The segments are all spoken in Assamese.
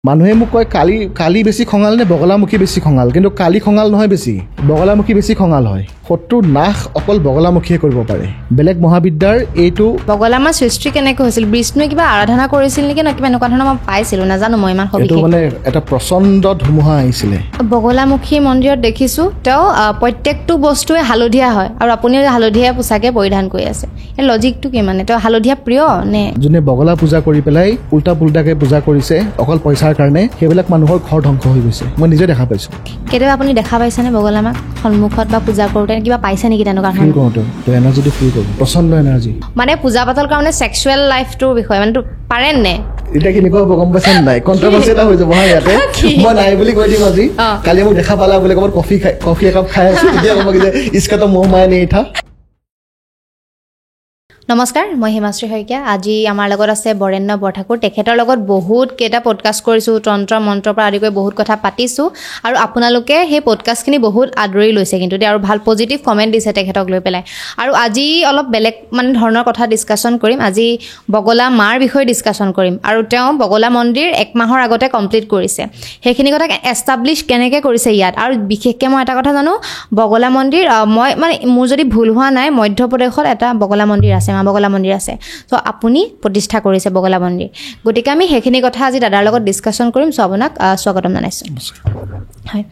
মানুহে মোক কয় কালি বেছি খঙাল নে বগলামুখী বেছি খঙাল, কিন্তু কালি খঙাল নহয়, বেছি বগলামুখী বেছি খঙাল হয়। শত্ৰু নাশ অকল বগলামুখীয়ে কৰিব পাৰে। বেলেগ মহাবিদ্যাৰ এইটো বগলামাৰ সৃষ্টি কেনেকৈ হৈছিল? বিষ্ণুৱে কিবা আৰাধনা কৰিছিল নেকি, না কিবা এনেকুৱা ধৰণৰ মই পাইছিলোঁ, নাজানো মই ইমান সবিশেষ। এইটো মানে এটা প্ৰচণ্ড ধুমুহা আহিছিলে। বগলামুখী মন্দিৰত দেখিছোঁ তেওঁ প্ৰত্যেকটো বস্তুৱে হালধীয়া হয়, আৰু আপুনি হালধীয়া পোচাকে পৰিধান কৰি আছে। এই লজিকটো কি মানে? তেওঁ হালধীয়া প্ৰিয় নে? যোনে বগলা পূজা কৰি পেলাই উল্টা পুল্টাকে পূজা কৰিছে অকল পইচাৰ কাৰণে, সেইবিলাক মানুহৰ ঘৰ ধ্বংস হৈ গৈছে। মই নিজে দেখা পাইছোঁ। কেতিয়াবা আপুনি দেখা পাইছেনে বগলামাক সন্মুখত বা পূজা কৰোঁতে? কিবা পাইছে নেকি তেনেকুৱা ফিল কৰোঁতে? এনাৰ্জিটো ফিল কৰোঁ, প্ৰচণ্ড এনাৰ্জি। মানে পূজা পাতল কাৰণে ছেক্সুৱেল লাইফটোৰ বিষয়ে মানে পাৰেন নে? এতিয়া কেনেকুৱা হ'ব গম পাইছে নাই? কণ্ট্ৰভাৰ্চি এটা হৈ যাব হা ইয়াতে। মই নাই বুলি কৈ দিম আজি। কালি মোক দেখা পালা বোলে ক'ৰবাত কফি একাপ খাই আছোঁ, তেতিয়া ক'ব যে ইস্কাটো মহ মায়ে নেই থা। নমস্কাৰ, মই হিমাশ্ৰী শইকীয়া। আজি আমাৰ লগত আছে বৰেণ্য বৰঠাকুৰ। তেখেতৰ লগত বহুত কেইটা পডকাষ্ট কৰিছোঁ, তন্ত্ৰ মন্ত্ৰৰ পৰা আদি কৰি বহুত কথা পাতিছোঁ, আৰু আপোনালোকে সেই পডকাষ্টখিনি বহুত আদৰি লৈছে কিন্তু আৰু ভাল পজিটিভ কমেণ্ট দিছে তেখেতক লৈ পেলাই। আৰু আজি অলপ বেলেগ মানে ধৰণৰ কথা ডিছকাশ্যন কৰিম। আজি বগলা মাৰ বিষয়ে ডিছকাশ্যন কৰিম, আৰু তেওঁ বগলা মন্দিৰ 1 মাহৰ আগতে কমপ্লিট কৰিছে। সেইখিনি কথা এষ্টাব্লিছ কেনেকৈ কৰিছে ইয়াত, আৰু বিশেষকৈ মই এটা কথা জানো, বগলা মন্দিৰ মই মানে মোৰ যদি ভুল হোৱা নাই, মধ্যপ্ৰদেশত এটা বগলা মন্দিৰ আছে, বগলা মন্দিৰ আছে। চ' আপুনি প্ৰতিষ্ঠা কৰিছে বগলা মন্দিৰ। গতিকে আমি সেইখিনি কথা আজি দাদাৰ লগত ডিছকাশ্যন কৰিম। চ' আপোনাক স্বাগতম জনাইছোঁ। হয়,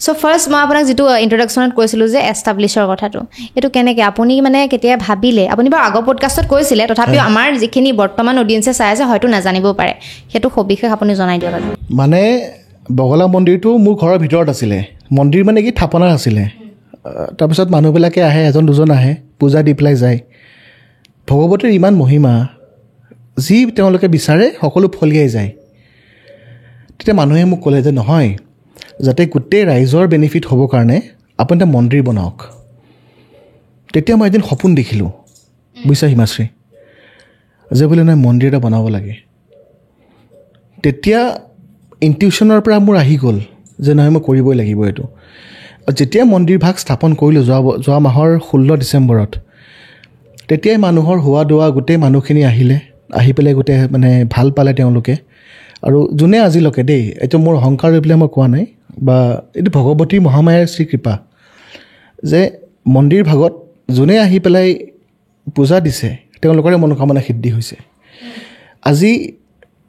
চ' ফাৰ্ষ্ট মই আপোনাক যিটো ইন্ট্ৰডাকশ্যনত কৈছিলোঁ যে এষ্টাব্লিছৰ কথাটো, এইটো কেনেকৈ আপুনি মানে কেতিয়া ভাবিলে? আপুনি বাৰু আগৰ পডকাষ্টত কৈছিলে, তথাপিও আমাৰ যিখিনি বৰ্তমান অডিয়েঞ্চে চাই আছে হয়তো নাজানিবও পাৰে, সেইটো সবিশেষ আপুনি জনাই দিয়ক। মানে বগলা মন্দিৰটো মোৰ ঘৰৰ ভিতৰত আছিলে। মন্দিৰ মানে কি থাপনা আছিলে। তাৰপিছত মানুহবিলাকে আহে, এজন দুজন আহে, পূজা দি পেলাই যায়। ভগৱতীৰ ইমান মহিমা, যি তেওঁলোকে বিচাৰে সকলো ফলিয়াই যায়। তেতিয়া মানুহে মোক ক'লে যে নহয়, যাতে গোটেই ৰাইজৰ বেনিফিট হ'বৰ কাৰণে আপুনি এটা মন্দিৰ বনাওক। তেতিয়া মই এদিন সপোন দেখিলোঁ, বুজিছা হিমাশ্ৰী, যে বোলে নাই মন্দিৰ এটা বনাব লাগে। তেতিয়া ইনটিউশ্যনৰ পৰা মোৰ আহি গ'ল যে নহয় মই কৰিবই লাগিব এইটো। যেতিয়া মন্দিৰ ভাগ স্থাপন কৰিলোঁ যোৱা মাহৰ 16 ডিচেম্বৰত, তেতিয়াই মানুহৰ হোৱা দোৱা গোটেই মানুহখিনি আহি পেলাই গোটেই মানে ভাল পালে তেওঁলোকে। আৰু যোনে আজিলৈকে দেই, এইটো মোৰ অহংকাৰ হৈ পেলাই মই কোৱা নাই, বা এইটো ভগৱতী মহামায়াৰ শ্ৰীকৃপা, যে মন্দিৰ ভাগত যোনে আহি পেলাই পূজা দিছে তেওঁলোকৰে মনোকামনা সিদ্ধি হৈছে। আজি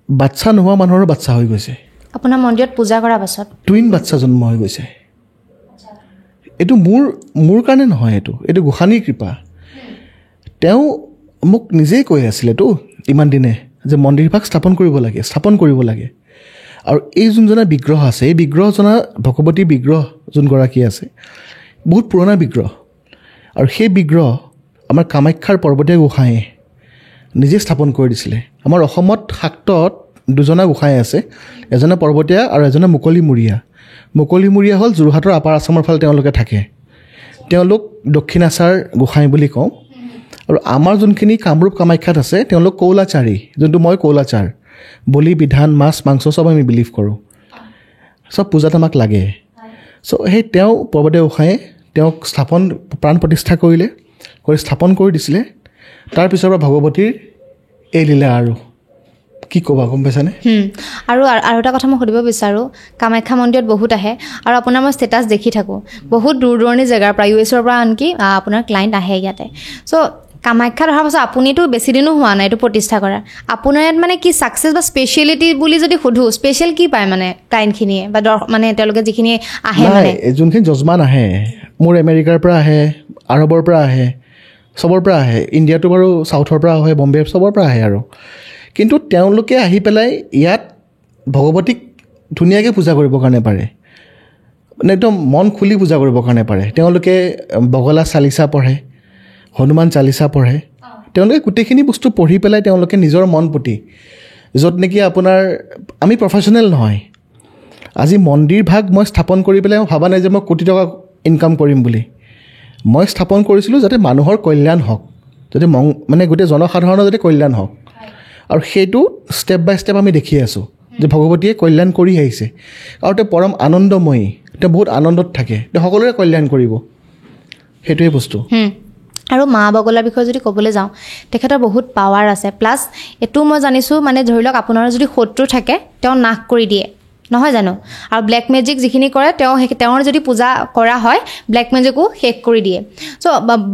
বাচ্ছা নোহোৱা মানুহৰো বাচ্ছা হৈ গৈছে। আপোনাৰ মন্দিৰত পূজা কৰাৰ পাছত টুইন বাচ্ছা জন্ম হৈ গৈছে। এইটো মোৰ কাৰণে নহয়, এইটো গোসানীৰ কৃপা। তেওঁ মোক নিজেই কৈ আছিলেতো ইমান দিনে যে মন্দিৰ ভাগ স্থাপন কৰিব লাগে। আৰু এই যোনজনা বিগ্ৰহ আছে, এই বিগ্ৰহজনা ভগৱতী বিগ্ৰহ যোনগৰাকী আছে, বহুত পুৰণা বিগ্ৰহ। আৰু সেই বিগ্ৰহ আমাৰ কামাখ্যাৰ পৰ্বতীয়া গোসাঁয়ে নিজে স্থাপন কৰি দিছিলে। আমাৰ অসমত শাক্তত 2জনা গোসাঁই আছে, এজনে পৰ্বতীয়া আৰু এজনে মুকলিমূৰীয়া। মুকলিমূৰীয়া হ'ল যোৰহাটৰ আপাৰ আছামৰ ফালে তেওঁলোকে থাকে, তেওঁলোক দক্ষিণাচাৰ গোসাঁই বুলি কওঁ। আৰু আমাৰ যোনখিনি কামৰূপ কামাখ্যাত আছে তেওঁলোক কৌলাচাৰী, যোনটো মই কৌলাচাৰ। বলি বিধান, মাছ মাংস চব আমি বিলিভ কৰোঁ, চব পূজাত আমাক লাগে। চ' সেই তেওঁ পৰ্বতীয়া গোসাঁয়ে তেওঁক প্ৰাণ প্ৰতিষ্ঠা কৰি স্থাপন কৰি দিছিলে। তাৰপিছৰ পৰা ভগৱতীৰ এই লীলা আৰু কি ক'বা, গম পাইছানে? আৰু এটা কথা মই সুধিব বিচাৰোঁ, কামাখ্যা মন্দিৰত বহুত আহে, আৰু আপোনাৰ মই ষ্টেটাছ দেখি থাকোঁ, বহুত দূৰ দূৰণি জেগাৰ পৰা, US-ৰ পৰা আনকি আপোনাৰ ক্লাইণ্ট আহে ইয়াতে। চ' কামাখ্যাত অহাৰ পাছত আপুনিতো বেছি দিনো হোৱা নাই এইটো প্ৰতিষ্ঠা কৰা, আপোনাৰ ইয়াত মানে কি ছাকচেছ বা স্পেচিয়েলিটি বুলি যদি সোধোঁ, স্পেচিয়েল কি পায় মানে ক্লাইণ্টখিনিয়ে বা মানে তেওঁলোকে যিখিনি আহে? মানে যোনখিনি যজমান আহে মোৰ আমেৰিকাৰ পৰা আহে, আৰবৰ পৰা আহে, চবৰ পৰা আহে, ইণ্ডিয়াটো বাৰু চাউথৰ পৰা আহে, বম্বে চবৰ পৰা আহে। আৰু কিন্তু তেওঁলোকে আহি পেলাই ইয়াত ভগৱতীক ধুনীয়াকৈ পূজা কৰিবৰ কাৰণে পাৰে, মানে একদম মন খুলি পূজা কৰিবৰ কাৰণে পাৰে। তেওঁলোকে বগলা চালিচা পঢ়ে, হনুমান চালিচা পঢ়ে, তেওঁলোকে গোটেইখিনি বস্তু পঢ়ি পেলাই তেওঁলোকে নিজৰ মন পুতি, য'ত নেকি আপোনাৰ আমি প্ৰফেশ্যনেল নহয়। আজি মন্দিৰ ভাগ মই স্থাপন কৰি পেলাই মই ভাবা নাই যে মই কোটি টকা ইনকাম কৰিম বুলি। মই স্থাপন কৰিছিলোঁ যাতে মানুহৰ কল্যাণ হওক, যাতে মানে গোটেই জনসাধাৰণৰ যাতে কল্যাণ হওক। আৰু সেইটো ষ্টেপ বাই ষ্টেপ আমি দেখি আছোঁ যে ভগৱতীয়ে কল্যাণ কৰি আহিছে। আৰু তেওঁ পৰম আনন্দময়ী, তেওঁ বহুত আনন্দত থাকে, তেওঁ সকলোৰে কল্যাণ কৰিব, সেইটোৱে বস্তু। আৰু মা বগলাৰ বিষয়ে যদি ক'বলৈ যাওঁ তেখেতৰ বহুত পাৱাৰ আছে প্লাছ এইটো মই জানিছোঁ মানে ধৰি লওক আপোনাৰ যদি শত্ৰু থাকে তেওঁ নাশ কৰি দিয়ে নহয় জানো আৰু ব্লেক মেজিক যিখিনি কৰে তেওঁৰ যদি পূজা কৰা হয় ব্লেক মেজিকো শেষ কৰি দিয়ে চ'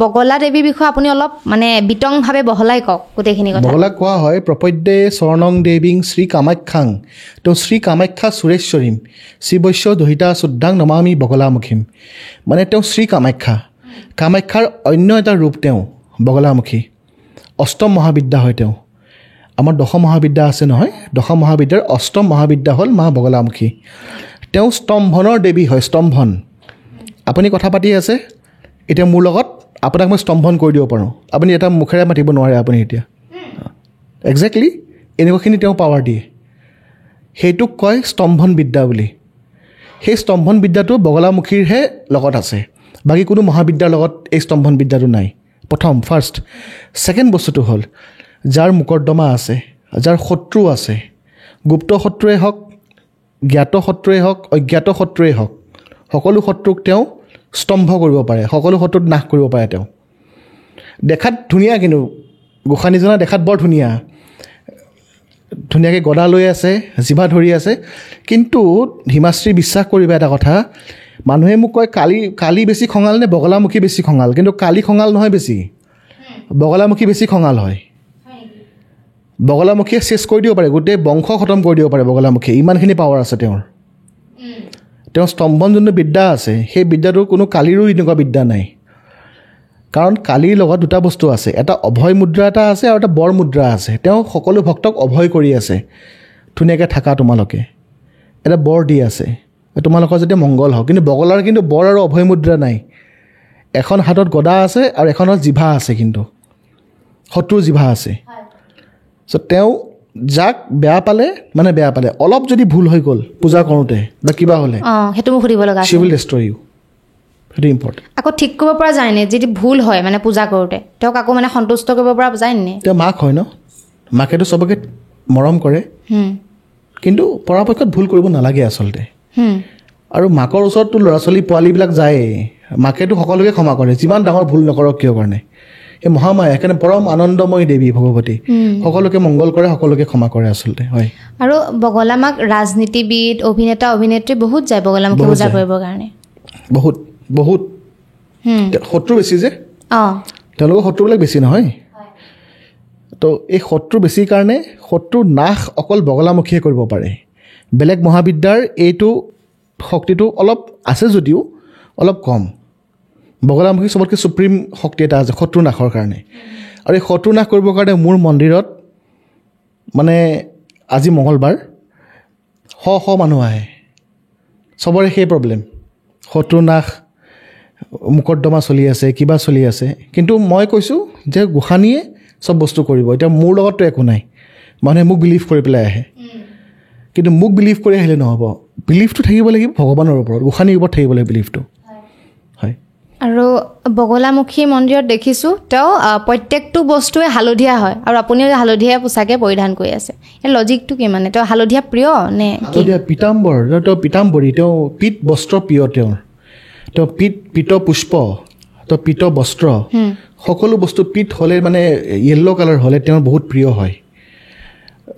বগলা দেৱীৰ বিষয়ে আপুনি অলপ মানে বিতংভাৱে বহলাই কওক গোটেইখিনি কথা বগলা কোৱা হয় প্ৰপদ্যে স্বৰ্ণং দেৱীং শ্ৰী কামাখ্যাং তো শ্ৰী কামাখ্যা সুৰেশ্বৰীম শিৱস্য দহিতা শুদ্ধাং নমামি বগলামুখীম মানে তেওঁ শ্ৰী কামাখ্যাৰ অন্য এটা ৰূপ তেওঁ বগলামুখী অষ্টম মহাবিদ্যা হয় তেওঁ আমাৰ দশম মহাবিদ্যা আছে নহয় দশম মহাবিদ্যাৰ অষ্টম মহাবিদ্যা হ'ল মা বগলামুখী তেওঁ স্তম্ভনৰ দেৱী হয় স্তম্ভন আপুনি কথা পাতি আছে এতিয়া মোৰ লগত আপোনাক মই স্তম্ভন কৰি দিব পাৰোঁ আপুনি এটা মুখেৰে মাতিব নোৱাৰে আপুনি এতিয়া একজেক্টলি এনেকুৱাখিনি তেওঁ পাৱাৰ দিয়ে সেইটোক কয় স্তম্ভন বিদ্যা বুলি সেই স্তম্ভন বিদ্যাটো বগলামুখীৰহে লগত আছে বাকী কোনো মহাবিদ্যাৰ লগত এই স্তম্ভন বিদ্যাটো নাই ফাৰ্ষ্ট ছেকেণ্ড বস্তুটো হ'ল যাৰ মোকৰ্দমা আছে যাৰ শত্ৰু আছে গুপ্ত শত্ৰুৱে হওক জ্ঞাত শত্ৰুৱে হওক অজ্ঞাত শত্ৰুৱে হওক সকলো শত্ৰুক তেওঁ স্তম্ভ কৰিব পাৰে সকলো শত্ৰুক নাশ কৰিব পাৰে তেওঁ দেখাত ধুনীয়া কিন্তু গোসানীজনা দেখাত বৰ ধুনীয়াকৈ গদা লৈ আছে জিভা ধৰি আছে কিন্তু হিমাশ্ৰী বিশ্বাস কৰিবা এটা কথা মানুহে মোক কয় কালি বেছি খঙাল নে বগলামুখী বেছি খঙাল কিন্তু কালি খঙাল নহয় বেছি বগলামুখী বেছি খঙাল হয় বগলামুখীয়ে চেছ কৰি দিব পাৰে গোটেই বংশ খতম কৰি দিব পাৰে বগলামুখীয়ে ইমানখিনি পাৱাৰ আছে তেওঁৰ স্তম্ভন যোনটো বিদ্যা আছে সেই বিদ্যাটোৰ কোনো কালিৰো এনেকুৱা বিদ্যা নাই কাৰণ কালিৰ লগত দুটা বস্তু আছে এটা অভয় মুদ্ৰা এটা আছে আৰু এটা বৰ মুদ্ৰা আছে তেওঁ সকলো ভক্তক অভয় কৰি আছে ধুনীয়াকৈ থাকা তোমালোকে এটা বৰ দি আছে তোমালোকৰ যেতিয়া মংগল হওক কিন্তু বগলাৰ কিন্তু বৰ আৰু অভয় মুদ্ৰা নাই এখন হাতত গদা আছে আৰু এখনত জিভা আছে কিন্তু শত্ৰুৰ জিভা আছে চ' তেওঁ যাক বেয়া পালে অলপ যদি ভুল হৈ গ'ল পূজা কৰোঁতে বা কিবা হ'লে সেইটো মোক সুধিব লগা she will destroy you সেইটো ইম্পৰ্টেণ্ট আকৌ ঠিক কৰিব পৰা যায়নে যদি ভুল হয় মানে পূজা কৰোঁতে তেওঁক আকৌ মানে সন্তুষ্ট কৰিব পৰা যায়নে তেওঁ মাক হয় ন মাকেতো চবকে মৰম কৰে কিন্তু পৰাপক্ষত ভুল কৰিব নালাগে আচলতে আৰু মাকৰ ওচৰততো ল'ৰা ছোৱালী পোৱালীবিলাক যায় মাকেতো সকলোকে ক্ষমা কৰে যিমান ডাঙৰ ভুল নকৰক কিয় কাৰণে এই মহামায়া সেইকাৰণে পৰম আনন্দময়ী দেৱী ভগৱতী সকলোকে মংগল কৰে সকলোকে ক্ষমা কৰে আচলতে হয় আৰু বগলামাক ৰাজনীতিবিদ অভিনেতা অভিনেত্ৰী বহুত যায় বগলামুখী পূজা কৰিবৰ কাৰণে বহুত শত্ৰু বেছি যে তেওঁলোকৰ শত্ৰুবিলাক বেছি নহয় তো এই শত্ৰু বেছি কাৰণে শত্ৰু নাশ অকল বগলামুখীয়ে কৰিব পাৰে বেলেগ মহাবিদ্যাৰ এইটো শক্তিটো অলপ আছে যদিও অলপ কম বগলামুখী চবতকৈ সুপ্ৰিম শক্তি এটা আছে শত্ৰু নাশৰ কাৰণে আৰু এই শত্ৰু নাশ কৰিবৰ কাৰণে মোৰ মন্দিৰত মানে আজি মঙলবাৰ শ মানুহ আহে চবৰে সেই প্ৰব্লেম শত্ৰু নাশ মোকৰ্দমা চলি আছে কিবা চলি আছে কিন্তু মই কৈছোঁ যে গোসানীয়ে চব বস্তু কৰিব এতিয়া মোৰ লগততো একো নাই মানুহে মোক বিলিভ কৰি পেলাই আহে কিন্তু মোক বিলিভ কৰি আহিলে নহ'ব বিলিভটো থাকিব লাগিব ভগৱানৰ ওপৰত গোসানীৰ ওপৰত থাকিব লাগিব বিলিভটো হয় আৰু বগলামুখী মন্দিৰত দেখিছোঁ তেওঁ প্ৰত্যেকটো বস্তুৱে হালধীয়া হয় আৰু আপুনিও হালধীয়া পোচাকে পৰিধান কৰি আছে এই লজিকটো কি মানে তেওঁ হালধীয়া প্ৰিয় নে হালধীয়া তেওঁ পিতাম্বৰী তেওঁ পীত বস্ত্ৰ প্ৰিয় তেওঁ পীত পুষ্প তো পীত বস্ত্ৰ সকলো বস্তু পীত হ'লে মানে য়েল্ল' কালাৰ হ'লে তেওঁৰ বহুত প্ৰিয় হয়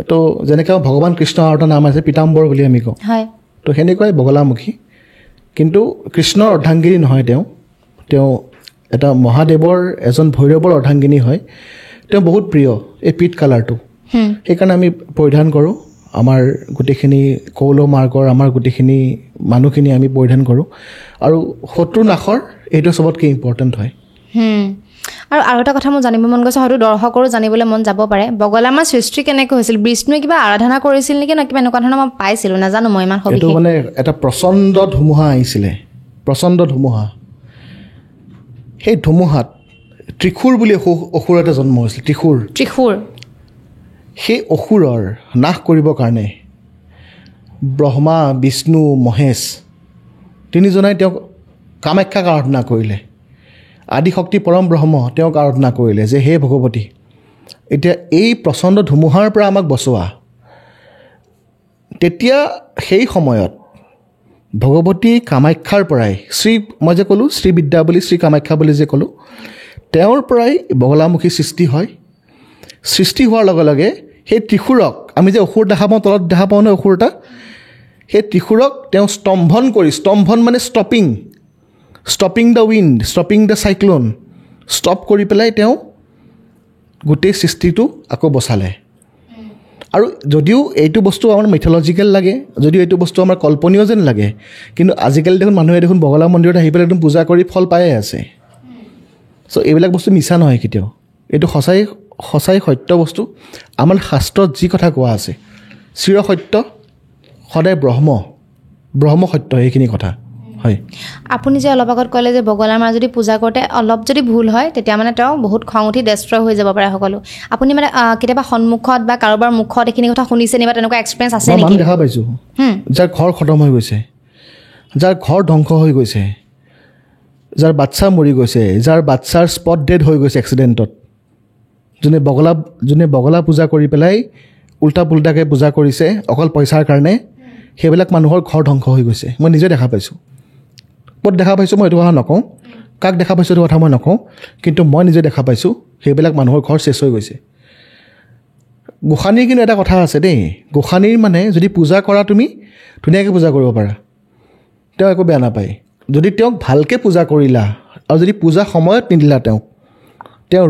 তো যেনেকৈ ভগৱান কৃষ্ণ আৰু এটা নাম আছে পিতাম্বৰ বুলি আমি কওঁ হয় তো সেনেকুৱাই বগলামুখী কিন্তু কৃষ্ণৰ অৰ্ধাংগিনী নহয় তেওঁ এটা মহাদেৱৰ এজন ভৈৰৱৰ অৰ্ধাংগিনী হয় তেওঁ বহুত প্ৰিয় এই পীত কালাৰটো সেইকাৰণে আমি পৰিধান কৰোঁ আমাৰ গোটেইখিনি কৌল মাৰ্গৰ আমাৰ গোটেইখিনি মানুহখিনি আমি পৰিধান কৰোঁ আৰু শত্ৰু নাশৰ এইটো চবতকৈ ইম্পৰ্টেণ্ট হয় আৰু এটা কথা মোৰ জানিব মন গৈছে হয়তো দৰ্শকৰো জানিবলৈ মন যাব পাৰে বগলামাৰ সৃষ্টি কেনেকৈ হৈছিল বিষ্ণুৱে কিবা আৰাধনা কৰিছিল নেকি না কিবা এনেকুৱা ধৰণৰ মই পাইছিলোঁ নাজানো মই ইমান এইটো মানে এটা প্ৰচণ্ড ধুমুহা আহিছিলে প্ৰচণ্ড ধুমুহা সেই ধুমুহাত ত্ৰিশূৰ বুলি অসুৰ এটা জন্ম হৈছিল ত্ৰিশূৰ সেই অসুৰৰ নাশ কৰিবৰ কাৰণে ব্ৰহ্মা বিষ্ণু মহেশ তিনিজনাই তেওঁক কামাখ্যাক আৰাধনা কৰিলে আদিশক্তি পৰম ব্ৰহ্ম তেওঁক আৰাধনা কৰিলে যে হে ভগৱতী এতিয়া এই প্ৰচণ্ড ধুমুহাৰ পৰা আমাক বচোৱা তেতিয়া সেই সময়ত ভগৱতী কামাখ্যাৰ পৰাই মই যে ক'লোঁ শ্ৰীবিদ্যা বুলি শ্ৰী কামাখ্যা বুলি যে ক'লোঁ তেওঁৰ পৰাই বগলামুখী সৃষ্টি হয় সৃষ্টি হোৱাৰ লগে লগে সেই ত্ৰিশূৰক আমি যে অসুৰ দেখা পাওঁ তলত দেখা পাওঁ নহয় অসুৰ এটা সেই ত্ৰিশূৰক তেওঁ স্তম্ভন মানে stopping the wind stopping the cyclone stop কৰি পেলাই তেওঁ গোটেই সৃষ্টিটো আকৌ বচালে আৰু যদিও এইটো বস্তু আমাৰ মিথলজিকেল লাগে যদিও এইটো বস্তু আমাৰ কল্পনীয় যেন লাগে কিন্তু আজিকালি দেখোন মানুহে দেখোন বগলা মন্দিৰত আহি পেলাই একদম পূজা কৰি ফল পায়ে আছে চ' এইবিলাক বস্তু মিছা নহয় কেতিয়াও এইটো সঁচাই সত্য বস্তু আমাৰ শাস্ত্ৰত যি কথা কোৱা আছে চিৰ সত্য সদায় ব্ৰহ্ম সত্য এইখিনি কথা হয় আপুনি যে অলপ আগত ক'লে যে বগলাৰ মাৰ যদি পূজা কৰোঁতে অলপ যদি ভুল হয় তেতিয়া মানে তেওঁ বহুত খং উঠি ডেষ্ট্ৰয় হৈ যাব পাৰে সকলো আপুনি মানে কেতিয়াবা সন্মুখত বা কাৰোবাৰ মুখত এইখিনি কথা শুনিছে নি বা তেনেকুৱা এক্সপিৰিয়েঞ্চ আছে নেকি মই দেখা পাইছোঁ যাৰ ঘৰ খতম হৈ গৈছে যাৰ ঘৰ ধ্বংস হৈ গৈছে যাৰ বাচ্ছা মৰি গৈছে যাৰ বাচ্ছাৰ স্পট ডেড হৈ গৈছে এক্সিডেণ্টত যোনে বগলা পূজা কৰি পেলাই উল্টা পুল্টাকৈ পূজা কৰিছে অকল পইচাৰ কাৰণে সেইবিলাক মানুহৰ ঘৰ ধ্বংস হৈ গৈছে মই নিজে দেখা পাইছোঁ ক'ত দেখা পাইছোঁ মই এইটো কথা নকওঁ কাক দেখা পাইছোঁ এইটো কথা মই নকওঁ কিন্তু মই নিজে দেখা পাইছোঁ সেইবিলাক মানুহৰ ঘৰ চেচ হৈ গৈছে গোসানীৰ কিন্তু এটা কথা আছে দেই গোসানীৰ মানে যদি পূজা কৰা তুমি ধুনীয়াকৈ পূজা কৰিব পাৰা তেওঁ একো বেয়া নাপায় যদি তেওঁক ভালকৈ পূজা কৰিলা আৰু যদি পূজা সময়ত নিদিলা তেওঁ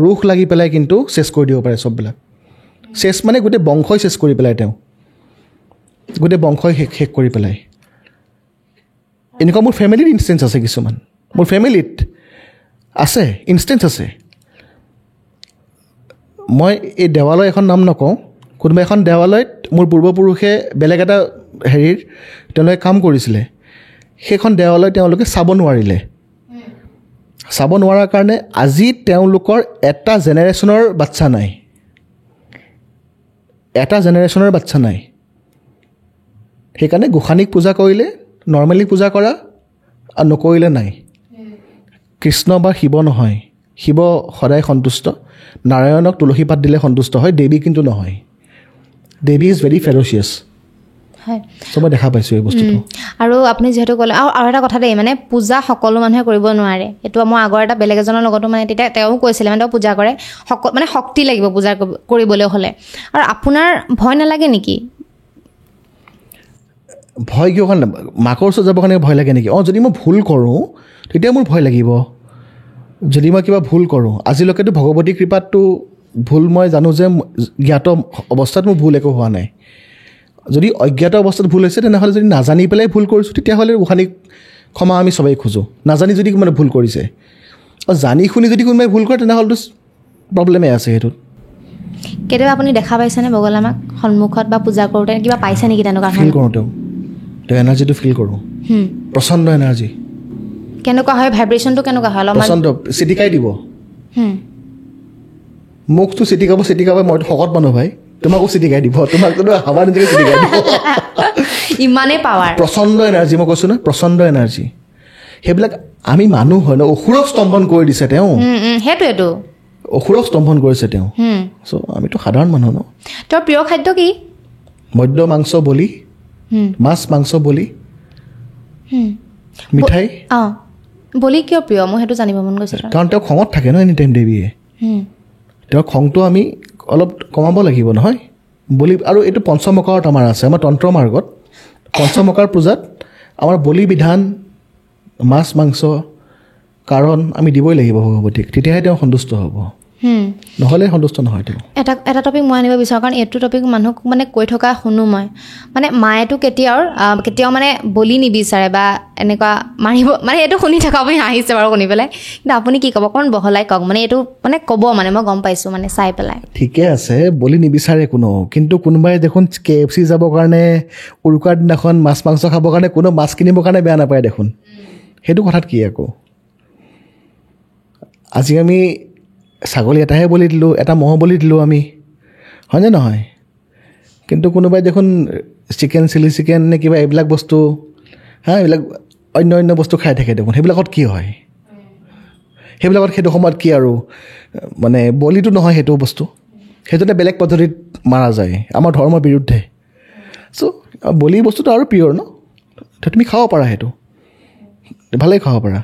ৰোষ লাগি পেলাই কিন্তু চেচ কৰি দিব পাৰে চববিলাক চেচ মানে গোটেই বংশই চেচ কৰি পেলাই তেওঁ গোটেই বংশই শেষ কৰি পেলাই এনেকুৱা মোৰ ফেমিলিৰ ইনষ্টেঞ্চ আছে কিছুমান মোৰ ফেমিলিত আছে ইনষ্টেঞ্চ আছে মই এই দেৱালয় এখন নাম নকওঁ কোনোবা এখন দেৱালয়ত মোৰ পূৰ্বপুৰুষে বেলেগ এটা হেৰিৰ তেওঁলোকে কাম কৰিছিলে সেইখন দেৱালয় তেওঁলোকে চাব নোৱাৰাৰ কাৰণে আজি তেওঁলোকৰ এটা জেনেৰেশ্যনৰ বাচ্ছা নাই সেইকাৰণে গোসানীক পূজা কৰিলে নৰ্মেলি পূজা কৰা আৰু নকৰিলে নাই কৃষ্ণ বা শিৱ নহয় শিৱ সদায় সন্তুষ্ট নাৰায়ণক তুলসী পাত দিলে সন্তুষ্ট হয় দেৱী কিন্তু নহয় দেৱী ইজ ভেৰি ফেৰচিয়াছ হয় চ' মই দেখা পাইছোঁ এই বস্তুটো আৰু আপুনি যিহেতু ক'লে আৰু এটা কথা দেই মানে পূজা সকলো মানুহে কৰিব নোৱাৰে এইটো মই আগৰ এটা বেলেগ এজনৰ লগতো মানে তেতিয়া তেওঁ কৈছিলে মানে তেওঁ পূজা কৰে মানে শক্তি লাগিব পূজা কৰিবলৈ হ'লে আৰু আপোনাৰ ভয় নালাগে নেকি ভয় কিয় কাৰণে মাকৰ ওচৰত যাবৰ কাৰণে ভয় লাগে নেকি যদি মই ভুল কৰোঁ তেতিয়া মোৰ ভয় লাগিব যদি মই কিবা ভুল কৰোঁ আজিলৈকেতো ভগৱতী কৃপাতটো ভুল মই জানো যে জ্ঞাত অৱস্থাত মোৰ ভুল একো হোৱা নাই যদি অজ্ঞাত অৱস্থাত ভুল হৈছে তেনেহ'লে যদি নাজানি পেলাই ভুল কৰিছোঁ তেতিয়াহ'লে গোসানীক ক্ষমা আমি সবেই খোজোঁ নাজানি যদি কোনোবাই ভুল কৰিছে আৰু জানি শুনি যদি কোনোবাই ভুল কৰে তেনেহ'লেতো প্ৰব্লেমেই আছে সেইটোত কেতিয়াবা আপুনি দেখা পাইছেনে বগলামাক সন্মুখত বা পূজা কৰোঁতে কিবা পাইছে নেকি তেনেকুৱা ফিল কৰোঁ তেওঁ এনাৰ্জিটো ফিল কৰোঁ প্ৰচণ্ড এনাৰ্জি কেনেকুৱা হয় ভাইব্ৰেশ্যনটো কেনেকুৱা হয় অলপমান প্ৰচণ্ড চিটিকাই দিব মুখটো চিটিকাব মইতো শকত মানুহ ভাই তোমাকো চিটিকাই দিব তোমাক হাৱা নিদিয়ে চিটিকাই দিব ইমানেই পাৱাৰ প্ৰচণ্ড এনাৰ্জি মই কৈছোঁ নহয় প্ৰচণ্ড এনাৰ্জি সেইবিলাক আমি মানুহ হয় ন অসুৰক স্তম্ভন কৰি দিছে তেওঁ সেইটোৱেতো অসুৰক স্তম্ভন কৰিছে তেওঁ চ' আমিতো সাধাৰণ মানুহ ন তেওঁৰ প্ৰিয় খাদ্য কি মদ্য মাংস বলি মাছ মাংস বলি মিঠাই বলি কিয় প্ৰিয় মই সেইটো জানিব মন গৈছে কাৰণ তেওঁ খঙত থাকে ন এনি টাইম দেৱীয়ে তেওঁৰ খংটো আমি অলপ কমাব লাগিব নহয় বলি আৰু এইটো পঞ্চমকাৰত আমাৰ আছে আমাৰ তন্ত্ৰ মাৰ্গত পঞ্চমকাৰ পূজাত আমাৰ বলি বিধান মাছ মাংস কাৰণ আমি দিবই লাগিব ভগৱতীক তেতিয়াহে তেওঁ সন্তুষ্ট হ'ব নহ'লে সন্তুষ্ট নহয় তেওঁ এটা টপিক মই আনিব বিচাৰোঁ কাৰণ এইটো টপিক মানুহক মানে কৈ থকা শুনো মই মানে মায়েতো কেতিয়াও মানে বলি নিবিচাৰে বা এনেকুৱা মাৰিব মানে এইটো শুনি থকা আপুনি হাঁহিছে বাৰু শুনি পেলাই কিন্তু আপুনি কি ক'ব অকণমান বহলাই কওক মানে এইটো মানে ক'ব মানে মই গম পাইছোঁ মানে চাই পেলাই ঠিকে আছে বলি নিবিচাৰে কোনো কিন্তু কোনোবাই দেখোন KFC যাবৰ কাৰণে উৰুকাৰ দিনাখন মাছ মাংস খাবৰ কাৰণে কোনো মাছ কিনিবৰ কাৰণে বেয়া নাপায় দেখোন সেইটো কথাত কি আকৌ আজি আমি ছাগলী এটাহে বলি দিলোঁ এটা ম'হ বলি দিলোঁ আমি হয়নে নহয় কিন্তু কোনোবাই দেখোন চিলি চিকেন নে কিবা এইবিলাক বস্তু এইবিলাক অন্য বস্তু খাই থাকে দেখোন সেইবিলাকত কি হয় সেইবিলাকত সেইটো সময়ত কি আৰু মানে বলিটো নহয় সেইটো বস্তু সেইটোতে বেলেগ পদ্ধতিত মাৰা যায় আমাৰ ধৰ্মৰ বিৰুদ্ধে চ' বলি বস্তুটো আৰু পিয়ৰ ন তুমি খাব পাৰা সেইটো ভালেই খাব পাৰা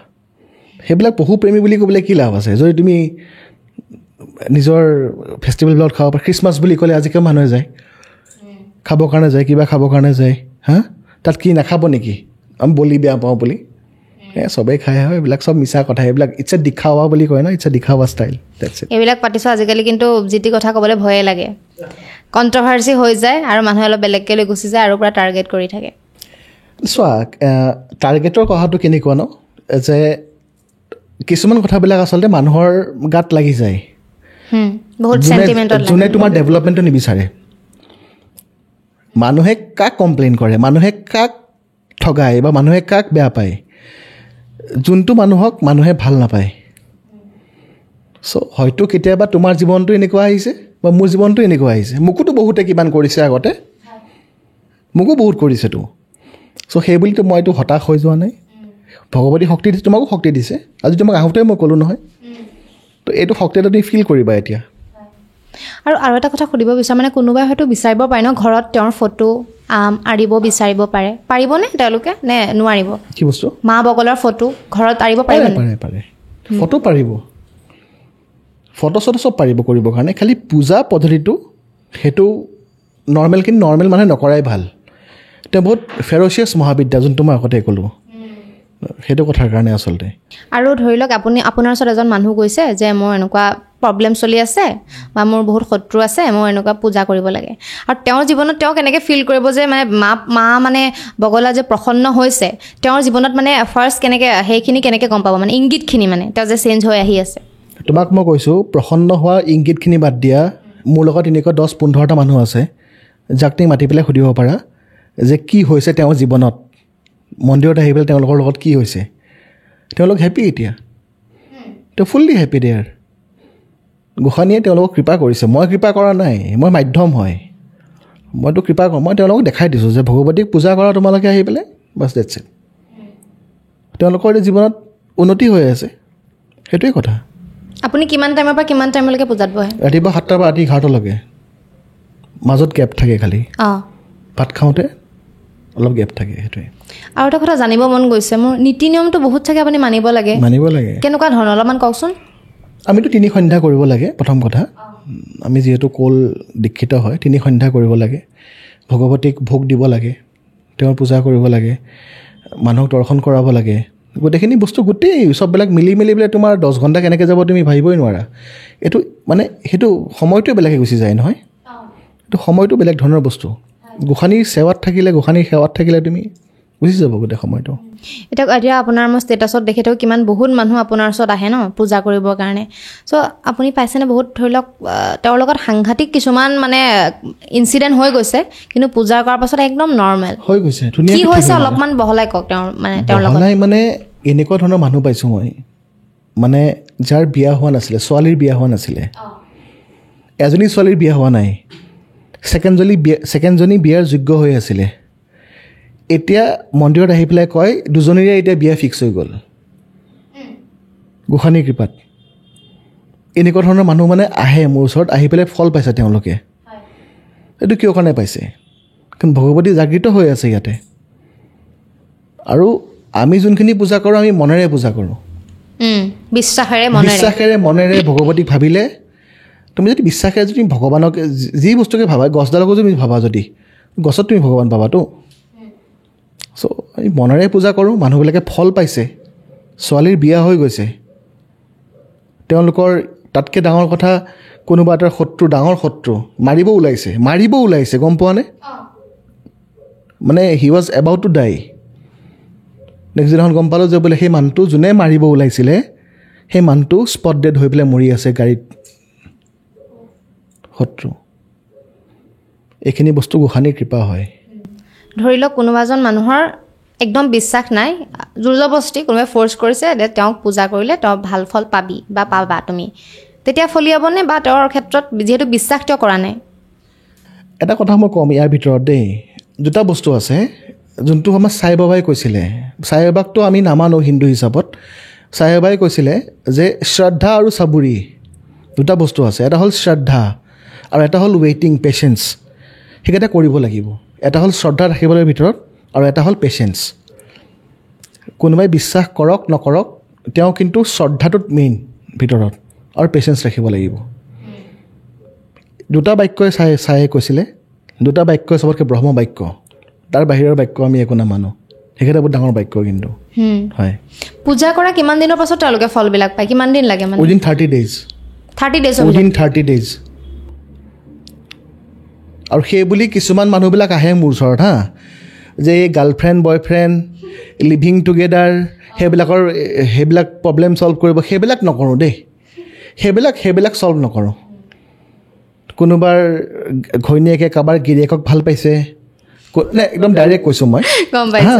সেইবিলাক পশুপ্ৰেমী বুলি ক'বলৈ কি লাভ আছে যদি তুমি নিজৰ ফেষ্টিভেলবিলাকত খাব পাৰা খ্ৰীষ্টমাছ বুলি ক'লে আজিকালি মানুহে যায় খাবৰ কাৰণে যায় কিবা খাবৰ কাৰণে যায় হা তাত কি নাখাব নেকি আমি বলি বেয়া পাওঁ বুলি চবেই খাই হয় এইবিলাক চব মিছা কথা এইবিলাক ইটছ এ দিখাৱা বুলি কয় ন ইটছ এ দিখাৱা ষ্টাইল এইবিলাক পাতিছোঁ আজিকালি কিন্তু যি টি কথা ক'বলৈ ভয়ে লাগে কণ্ট্ৰভাৰ্চি হৈ যায় আৰু মানুহে অলপ বেলেগকৈ লৈ গুচি যায় আৰু পূৰা টাৰ্গেট কৰি থাকে চোৱা টাৰ্গেটৰ কথাটো কেনেকুৱা ন যে কিছুমান কথাবিলাক আচলতে মানুহৰ গাত লাগি যায় বহুত চেণ্টিমেণ্টত যোনে তোমাৰ ডেভেলপমেণ্টটো নিবিচাৰে মানুহে কাক কমপ্লেইন কৰে মানুহে কাক ঠগায় বা মানুহে কাক বেয়া পায় যোনটো মানুহক মানুহে ভাল নাপায় চ' হয়তো কেতিয়াবা তোমাৰ জীৱনটো এনেকুৱা আহিছে বা মোৰ জীৱনটো এনেকুৱা আহিছে মোকোতো বহুতে কিমান কৰিছে আগতে মোকো বহুত কৰিছেতো চ' সেই বুলিতো মইতো হতাশ হৈ যোৱা নাই ভগৱতী শক্তি দিছে তোমাকো শক্তি দিছে আজি তোমাক আহোঁতে মই ক'লোঁ নহয় তো এইটো শক্তি এটা তুমি ফিল কৰিবা এতিয়া আৰু এটা কথা সুধিব বিচাৰোঁ মানে কোনোবাই হয়তো বিচাৰিব পাৰে ন ঘৰত তেওঁৰ ফটো আঁৰিব বিচাৰিব পাৰিবনে তেওঁলোকে নে নোৱাৰিব কি বস্তু মা বগলাৰ ফটো ঘৰত আঁৰিব পাৰিব পাৰে ফটো পাৰিব ফটো চটো চব পাৰিব কৰিবৰ কাৰণে খালি পূজা পদ্ধতিটো সেইটো নৰ্মেল মানুহে নকৰাই ভাল এতিয়া বহুত ফেৰচিয়াছ মহাবিদ্যা যোনটো মই আগতে ক'লোঁ সেইটো কথাৰ কাৰণে আচলতে আৰু ধৰি লওক আপোনাৰ ওচৰত এজন মানুহ গৈছে যে মোৰ এনেকুৱা প্ৰব্লেম চলি আছে বা মোৰ বহুত শত্ৰু আছে মই এনেকুৱা পূজা কৰিব লাগে আৰু তেওঁৰ জীৱনত তেওঁ কেনেকৈ ফিল কৰিব যে মানে মা মানে বগলা যে প্ৰসন্ন হৈছে তেওঁৰ জীৱনত মানে ফাৰ্ষ্ট কেনেকৈ সেইখিনি কেনেকৈ গম পাব মানে ইংগিতখিনি মানে তেওঁ যে চেঞ্জ হৈ আহি আছে তোমাক মই কৈছোঁ প্ৰসন্ন হোৱা ইংগিতখিনি বাদ দিয়া মোৰ লগত এনেকুৱা 10-15টা মানুহ আছে যাক তুমি মাতি পেলাই সুধিব পাৰা যে কি হৈছে তেওঁৰ জীৱনত মন্দিৰত আহি পেলাই তেওঁলোকৰ লগত কি হৈছে তেওঁলোক হেপী এতিয়া তেওঁ ফুল্লি হেপী দেয়াৰ গোসাঁনীয়ে তেওঁলোকক কৃপা কৰিছে মই কৃপা কৰা নাই মই মাধ্যম হয় মইতো কৃপা কৰোঁ মই তেওঁলোকক দেখাই দিছোঁ যে ভগৱতীক পূজা কৰা তোমালোকে আহি পেলাই বাছ ডেটছ ইট তেওঁলোকৰ জীৱনত উন্নতি হৈ আছে সেইটোৱে কথা আপুনি কিমান টাইমৰ পৰা কিমান টাইমলৈকে পূজাত বহে ৰাতিপুৱা 7টাৰ পৰা ৰাতি 11টালৈকে মাজত গেপ থাকে খালি ভাত খাওঁতে অলপ গেপ থাকে সেইটোৱে আৰু এটা কথা জানিব মন গৈছে মোৰ নীতি নিয়মটো বহুত চাগে আপুনি মানিব লাগে কেনেকুৱা ধৰণৰ অলপমান কওকচোন আমিতো 3 সন্ধ্যা কৰিব লাগে প্ৰথম কথা আমি যিহেতু কৌল দীক্ষিত হয় 3 সন্ধ্যা কৰিব লাগে ভগৱতীক ভোগ দিব লাগে তেওঁৰ পূজা কৰিব লাগে মানুহক দৰ্শন কৰাব লাগে গোটেইখিনি বস্তু গোটেই চববিলাক মিলি পেলাই তোমাৰ 10 ঘণ্টা কেনেকৈ যাব তুমি ভাবিবই নোৱাৰা এইটো মানে সেইটো সময়টোৱে বেলেগে গুচি যায় নহয় এইটো সময়টো বেলেগ ধৰণৰ বস্তু গোসাঁনীৰ সেৱাত থাকিলে তুমি গুচি যাব গোটেই সময়টো এতিয়া আপোনাৰ মই ষ্টেটাছত দেখি থাকোঁ কিমান বহুত মানুহ আপোনাৰ ওচৰত আহে ন পূজা কৰিবৰ কাৰণে চ' আপুনি পাইছেনে বহুত ধৰি লওক তেওঁৰ লগত সাংঘাতিক কিছুমান মানে ইনচিডেণ্ট হৈ গৈছে কিন্তু পূজা কৰাৰ পাছত একদম নৰ্মেল হৈ গৈছে কি হৈছে অলপমান বহলাই কওক তেওঁৰ লগত মানে এনেকুৱা ধৰণৰ মানুহ পাইছোঁ মই মানে যাৰ বিয়া হোৱা নাছিলে ছোৱালীৰ বিয়া হোৱা নাছিলে এজনী ছোৱালীৰ বিয়া হোৱা নাই ছেকেণ্ডজনী বিয়াৰ যোগ্য হৈ আছিলে এতিয়া মন্দিৰত আহি পেলাই কয় দুজনীৰে এতিয়া বিয়া ফিক্স হৈ গ'ল গোসাঁনীৰ কৃপাত এনেকুৱা ধৰণৰ মানুহ মানে আহে মোৰ ওচৰত আহি পেলাই ফল পাইছে তেওঁলোকে এইটো কিয় কাৰণে পাইছে কাৰণ ভগৱতী জাগৃত হৈ আছে ইয়াতে আৰু আমি যোনখিনি পূজা কৰোঁ আমি মনেৰে পূজা কৰোঁ বিশ্বাসেৰে মনেৰে ভগৱতীক ভাবিলে তুমি যদি বিশ্বাসেৰে যদি ভগৱানক যি বস্তুকে ভাবা গছডালকো যদি ভাবা যদি গছত তুমি ভগৱান পাবাতো চ' আমি মনেৰে পূজা কৰোঁ মানুহবিলাকে ফল পাইছে ছোৱালীৰ বিয়া হৈ গৈছে তেওঁলোকৰ তাতকৈ ডাঙৰ কথা কোনোবা এটাৰ ডাঙৰ শত্ৰু মাৰিব ওলাইছে গম পোৱানে মানে he was about to die next দিনাখন গম পালোঁ যে বোলে সেই মানুহটো যোনে মাৰিব ওলাইছিলে সেই মানুহটো স্পট ডেড হৈ পেলাই মৰি আছে গাড়ীত শত্ৰু এইখিনি বস্তু গোসাঁনীৰ কৃপা হয় ধৰি লওক কোনোবা এজন মানুহৰ একদম বিশ্বাস নাই জোৰ জবস্তি কোনোবাই ফ'ৰ্চ কৰিছে যে তেওঁক পূজা কৰিলে তেওঁ ভাল ফল পাবি বা পাবা তুমি তেতিয়া ফলিয়াবনে বা তেওঁৰ ক্ষেত্ৰত যিহেতু বিশ্বাস তেওঁ কৰা নাই এটা কথা মই ক'ম ইয়াৰ ভিতৰত দেই দুটা বস্তু আছে যোনটো আমাৰ সাই বাবাই কৈছিলে সাই বাবাকতো আমি নামানো হিন্দু হিচাপত সাই বাবাই কৈছিলে যে শ্ৰদ্ধা আৰু চাবুৰি দুটা বস্তু আছে এটা হ'ল শ্ৰদ্ধা আৰু এটা হ'ল ৱেইটিং পেচেঞ্চ সেইকেইটা কৰিব লাগিব এটা হ'ল শ্ৰদ্ধা ৰাখিবলৈ ভিতৰত আৰু এটা হ'ল পেচেঞ্চ কোনোবাই বিশ্বাস কৰক নকৰক তেওঁ কিন্তু শ্ৰদ্ধাটোত মেইন ভিতৰত আৰু পেচেঞ্চ ৰাখিব লাগিব দুটা বাক্যই চাই কৈছিলে দুটা বাক্যই চবতকৈ ব্ৰহ্ম বাক্য তাৰ বাহিৰৰ বাক্য আমি একো নামানো সেইকেইটা বহুত ডাঙৰ বাক্য কিন্তু হয় পূজা কৰা কিমান দিনৰ পাছত তেওঁলোকে ফলবিলাক পায় কিমান দিন লাগে মানে within 30 days 30 days within 30 days আৰু সেই বুলি কিছুমান মানুহবিলাক আহে মোৰ ওচৰত হা যে এই গাৰ্লফ্ৰেণ্ড বয়ফ্ৰেণ্ড লিভিং টুগেডাৰ সেইবিলাক প্ৰব্লেম ছল্ভ কৰিব সেইবিলাক নকৰোঁ দেই সেইবিলাক ছল্ভ নকৰোঁ কোনোবাৰ ঘৈণীয়েকে কাৰোবাৰ গিৰিয়েকক ভাল পাইছে নে একদম ডাইৰেক্ট কৈছোঁ মই গম পাইছোঁ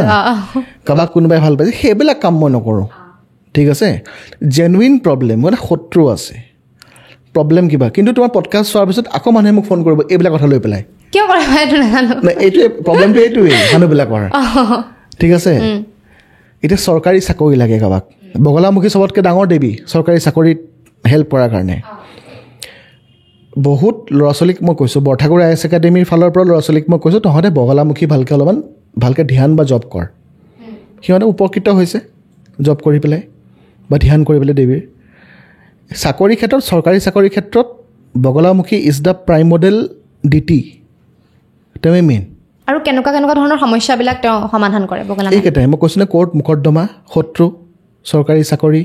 কাৰোবাক কোনোবাই ভাল পাইছে সেইবিলাক কাম মই নকৰোঁ ঠিক আছে জেনুইন প্ৰব্লেম মানে শত্ৰু আছে প্ৰব্লেম কিবা কিন্তু তোমাৰ পডকাষ্ট চোৱাৰ পিছত আকৌ মানুহে মোক ফোন কৰিব এইবিলাক কথা লৈ পেলাই কিয় কৰে এইটো নাজানো এইটোৱে প্ৰব্লেমটো এইটোৱেই মানুহবিলাকৰ ঠিক আছে এতিয়া চৰকাৰী চাকৰি লাগে কাৰোবাক বগলামুখী চবতকৈ ডাঙৰ দেৱী চৰকাৰী চাকৰিত হেল্প কৰাৰ কাৰণে বহুত ল'ৰা ছোৱালীক মই কৈছোঁ বৰঠাকুৰ IAS একাডেমীৰ ফালৰ পৰা ল'ৰা ছোৱালীক মই কৈছোঁ তহঁতে বগলামুখী অলপমান ভালকৈ ধ্যান বা জব কৰ সিহঁতে উপকৃত হৈছে জব কৰি পেলাই বা ধ্যান কৰি পেলাই দেৱীৰ চাকৰি ক্ষেত্ৰত চৰকাৰী চাকৰি ক্ষেত্ৰত Bagalamukhi is the prime model DT তেওঁৱে মেইন আৰু কেনেকুৱা ধৰণৰ সমস্যাবিলাক তেওঁ সমাধান কৰে বগলামুখী এইকেইটাই মই কৈছোঁ নে কোৰ্ট মোকৰ্দমা শত্ৰু চৰকাৰী চাকৰি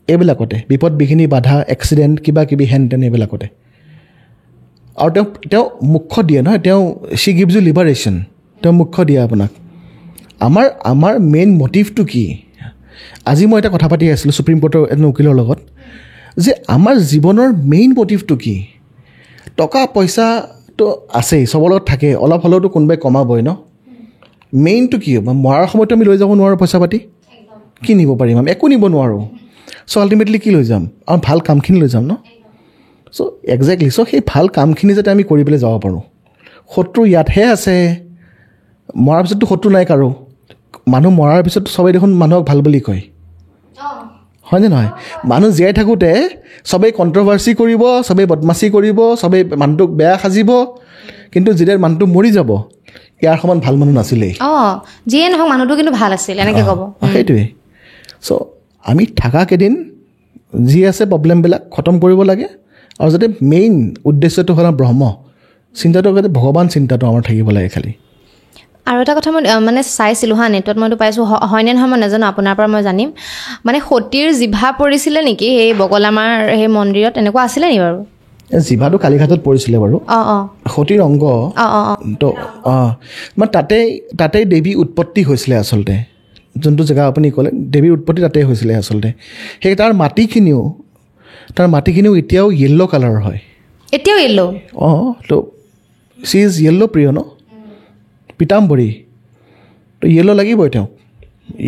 এইবিলাকতে বিপদ বিঘিনি বাধা এক্সিডেণ্ট কিবা কিবি হেন তেন এইবিলাকতে আৰু তেওঁ মুখ্য দিয়ে নহয় তেওঁ শ্বি গিভছ ইউ লিবাৰেশ্যন তেওঁ মুখ্য দিয়ে আপোনাক আমাৰ মেইন মটিভটো কি আজি মই এটা কথা পাতি আছিলোঁ সুপ্ৰিম কোৰ্টৰ এজন উকিলৰ লগত যে আমাৰ জীৱনৰ মেইন মটিভটো কি টকা পইচাটো আছেই চবৰ লগত থাকে অলপ হ'লেওতো কোনোবাই কমাবই ন মেইনটো কি হ'ব মৰাৰ সময়তো আমি লৈ যাব নোৱাৰোঁ পইচা পাতি কি নিব পাৰিম আমি একো নিব নোৱাৰোঁ চ' আল্টিমেটলি কি লৈ যাম আমাৰ ভাল কামখিনি লৈ যাম ন চ' একজেক্টলি চ' সেই ভাল কামখিনি যাতে আমি কৰি পেলাই যাব পাৰোঁ শত্ৰু ইয়াতহে আছে মৰাৰ পিছততো শত্ৰু নাই কাৰো মানুহ মৰাৰ পিছত চবেই দেখোন মানুহক ভাল বুলি কয় হয়নে নহয় মানুহ জীয়াই থাকোঁতে চবেই কণ্ট্ৰভাৰ্চি কৰিব চবেই বদমাচি কৰিব চবেই মানুহটোক বেয়া সাজিব কিন্তু যেতিয়া মানুহটো মৰি যাব ইয়াৰ সমান ভাল মানুহ নাছিলেই যিয়ে নহওক মানুহটো কিন্তু ভাল আছিল এনেকৈ ক'ব সেইটোৱেই চ' আমি থাকা কেইদিন যি আছে প্ৰব্লেমবিলাক খতম কৰিব লাগে আৰু যাতে মেইন উদ্দেশ্যটো হ'ল ব্ৰহ্ম চিন্তাটো যাতে ভগৱান চিন্তাটো আমাৰ থাকিব লাগে খালি আৰু এটা কথা মই মানে চাইছিলোঁ নেটত মইতো পাইছোঁ হয়নে নহয় মই নাজানো আপোনাৰ পৰা মই জানিম মানে সতীৰ জিভা পৰিছিলে নেকি সেই বগলামাৰ সেই মন্দিৰত এনেকুৱা আছিলে নেকি বাৰু জিভাটো কালীঘাটত পৰিছিলে বাৰু সতীৰ অংগ তো মানে তাতেই দেৱী উৎপত্তি হৈছিলে আচলতে যোনটো জেগা আপুনি ক'লে দেৱীৰ উৎপত্তি তাতেই হৈছিলে আচলতে সেই তাৰ মাটিখিনিও এতিয়াও য়েল্ল' কালাৰৰ হয় এতিয়াও য়েল্ল' তো চি ইজ য়েল্ল' প্ৰিয় ন পিতাম্বৰী তো য়েল্ল' লাগিবই তেওঁক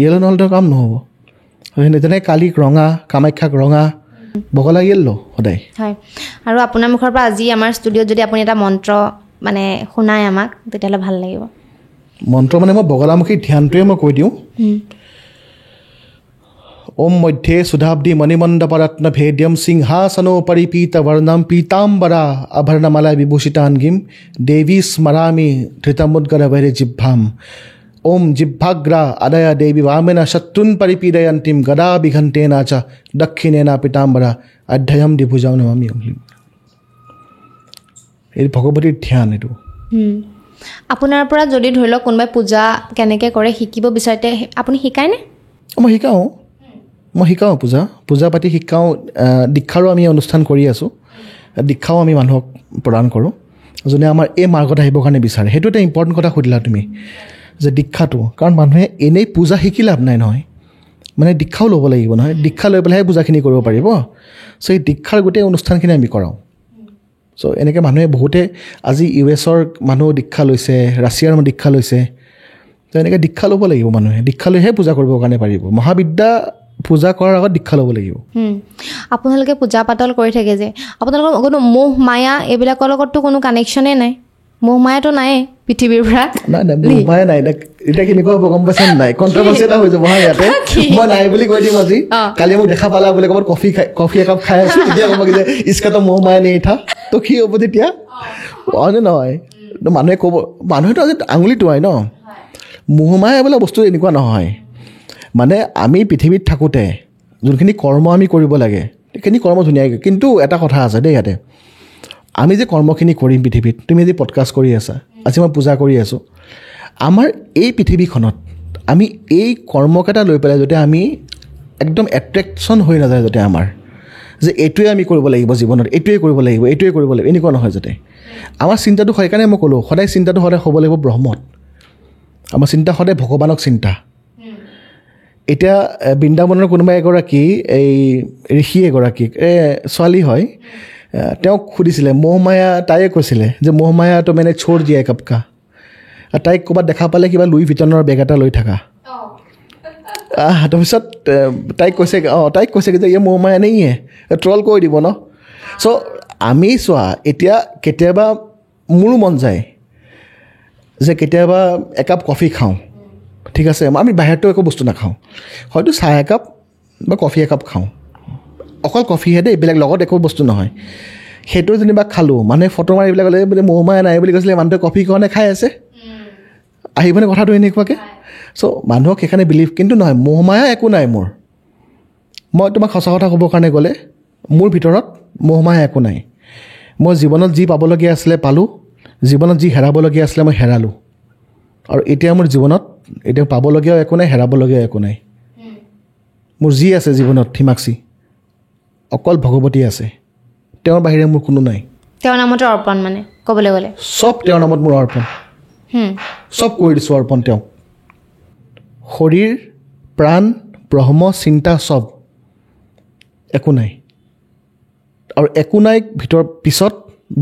য়েল্ল' নহ'লে তেওঁ কাম নহ'ব যেনে কালিক ৰঙা কামাখ্যাক ৰঙা বগলা য়েল্ল' সদায় হয় আৰু আপোনাৰ মুখৰ পৰা আজি আমাৰ ষ্টুডিঅ'ত যদি আপুনি এটা মন্ত্ৰ মানে শুনায় আমাক তেতিয়াহ'লে ভাল লাগিব মন্ত্ৰ মানে মই বগলামুখী ধ্যানটোৱে মই কৈ দিওঁ ওম মধ্যে সুধাব্দি মণিমণ্ডপৰত্ন ভেদ্যম সিংহাসনো পৰিপীত বৰ্ণম পীতাম্বৰা আভৰণমালা বিভূষিতাংগীম দেৱী স্মৰামি ধৃতমুদ্গৰ বৈৰে জিহ্ভাম ওম জিহ্ভাগ্ৰা আদয় দেৱী বামেন শত্ৰুন পৰিপীডয়ন্তীম গদা বিঘণ্টেনা চ দক্ষিণেনা পীতাম্বৰা অধ্যয়ম দিভুজাম নমামি এই ভগৱতীৰ ধ্যান এইটো আপোনাৰ পৰা যদি ধৰি লওক কোনোবাই পূজা কেনেকৈ কৰে শিকিব বিচাৰিতে আপুনি শিকায়নে মই শিকাওঁ পূজা পাতি শিকাওঁ দীক্ষাৰো আমি অনুষ্ঠান কৰি আছোঁ দীক্ষাও আমি মানুহক প্ৰদান কৰোঁ যোনে আমাৰ এই মাৰ্গত আহিবৰ কাৰণে বিচাৰে সেইটো এটা ইম্পৰ্টেণ্ট কথা সুধিলা তুমি যে দীক্ষাটো কাৰণ মানুহে এনেই পূজা শিকি লাভ নাই নহয় মানে দীক্ষাও ল'ব লাগিব নহয় দীক্ষা লৈ পেলাইহে পূজাখিনি কৰিব পাৰিব চ' এই দীক্ষাৰ গোটেই অনুষ্ঠানখিনি আমি কৰাওঁ চ' এনেকৈ মানুহে বহুতে আজি US-ৰ মানুহ দীক্ষা লৈছে ৰাছিয়াৰ মানুহ দীক্ষা লৈছে তো এনেকৈ দীক্ষা ল'ব লাগিব মানুহে দীক্ষা লৈহে পূজা কৰিবৰ কাৰণে পাৰিব মহাবিদ্যা পূজা কৰাৰ আগত দীক্ষা ল'ব লাগিব আপোনালোকে পূজা পাতল কৰি থাকে যে আপোনালোকৰ কোনো মোহ মায়া এইবিলাকৰ লগততো কোনো কানেকশ্যনেই নাই মোহ মায়াটো নাই পৃথিৱীৰ পৰা নাই মোহ মায়া নাই এতিয়া কেনেকুৱা হ'ব গম পাইছে নাই কণ্ট্ৰভাৰ্চি এটা হৈ যাব হা ইয়াতে মই নাই বুলি কৈ দিম আজি কালি মোক দেখা পালা বোলে ক'ৰবাত কফি একাপ খাই আছো তেতিয়া ক'ব যে ইচকাটো মোহ মায়া নেই থা তো কি হ'ব তেতিয়া হয়নে নহয় মানুহে ক'ব মানুহেতো আজি আঙুলি টোৱাই ন মোহ মায়া বোলা বস্তু এনেকুৱা নহয় মানে আমি পৃথিৱীত থাকোঁতে যোনখিনি কৰ্ম আমি কৰিব লাগে সেইখিনি কৰ্ম ধুনীয়াকৈ, কিন্তু এটা কথা আছে দেই ইয়াতে, আমি যে কৰ্মখিনি কৰিম পৃথিৱীত, তুমি আজি পডকাষ্ট কৰি আছা, আজি মই পূজা কৰি আছোঁ, আমাৰ এই পৃথিৱীখনত আমি এই কৰ্মকেইটা লৈ পেলাই যাতে আমি একদম এট্ৰেকশ্যন হৈ নাযায় যাতে আমাৰ, যে এইটোৱে আমি কৰিব লাগিব জীৱনত, এইটোৱে কৰিব লাগিব, এইটোৱে কৰিব লাগিব, এনেকুৱা নহয় যাতে। আমাৰ চিন্তাটো সেইকাৰণে মই ক'লোঁ সদায় চিন্তাটো সদায় হ'ব লাগিব ব্ৰহ্মত, আমাৰ চিন্তা সদায় ভগৱানক চিন্তা। এতিয়া বৃন্দাবনৰ কোনোবা এগৰাকী এই ঋষি এগৰাকীক ছোৱালী হয়, তেওঁক সুধিছিলে মোহমায়া, তাইয়ে কৈছিলে যে মোহমায়া তো মানে ছোড় দিয়া কাপকা, তাইক ক'ৰবাত দেখা পালে কিবা লুই ভিটনৰ বেগ এটা লৈ থাকা। তাৰপিছত তাইক কৈছে যে এই মোহমায়া নেইয়ে, ট্ৰল কৰি দিব ন। চ' আমি চোৱা এতিয়া কেতিয়াবা মোৰো মন যায় যে কেতিয়াবা একাপ কফি খাওঁ, ঠিক আছে, আমি বাহিৰতো একো বস্তু নাখাওঁ, হয়তো চাহ একাপ বা কফি একাপ খাওঁ, অকল কফিহে দেই, এইবিলাক লগত একো বস্তু নহয়। সেইটো যেনিবা খালোঁ, মানুহে ফটো মাৰি এইবিলাক ক'লে মোহমায়া নাই বুলি কৈছিলে, মানুহটোৱে কফি কাৰণে খাই আছে, আহিবনে কথাটো এনেকুৱাকৈ? চ' মানুহক সেইকাৰণে বিলিভ, কিন্তু নহয় মোহমায়া একো নাই মোৰ। মই তোমাক সঁচা কথা ক'বৰ কাৰণে গ'লে মোৰ ভিতৰত মোহমায়া একো নাই। মই জীৱনত যি পাবলগীয়া আছিলে পালোঁ, জীৱনত যি হেৰাবলগীয়া আছিলে মই হেৰালোঁ, আৰু এতিয়া মোৰ জীৱনত এতিয়া পাবলগীয়াও একো নাই, হেৰাবলগীয়াও একো নাই। মোৰ যি আছে জীৱনত হিমাক্ষী অকল ভগৱতী আছে, তেওঁৰ বাহিৰে মোৰ কোনো নাই। তেওঁৰ নামতে অৰ্পণ, মানে ক'বলৈ গ'লে চব তেওঁৰ নামত মোৰ অৰ্পণ, চব কৰি দিছোঁ অৰ্পণ তেওঁক। শৰীৰ প্ৰাণ ব্ৰহ্ম চিন্তা চব, একো নাই। আৰু একো নাই ভিতৰৰ পিছত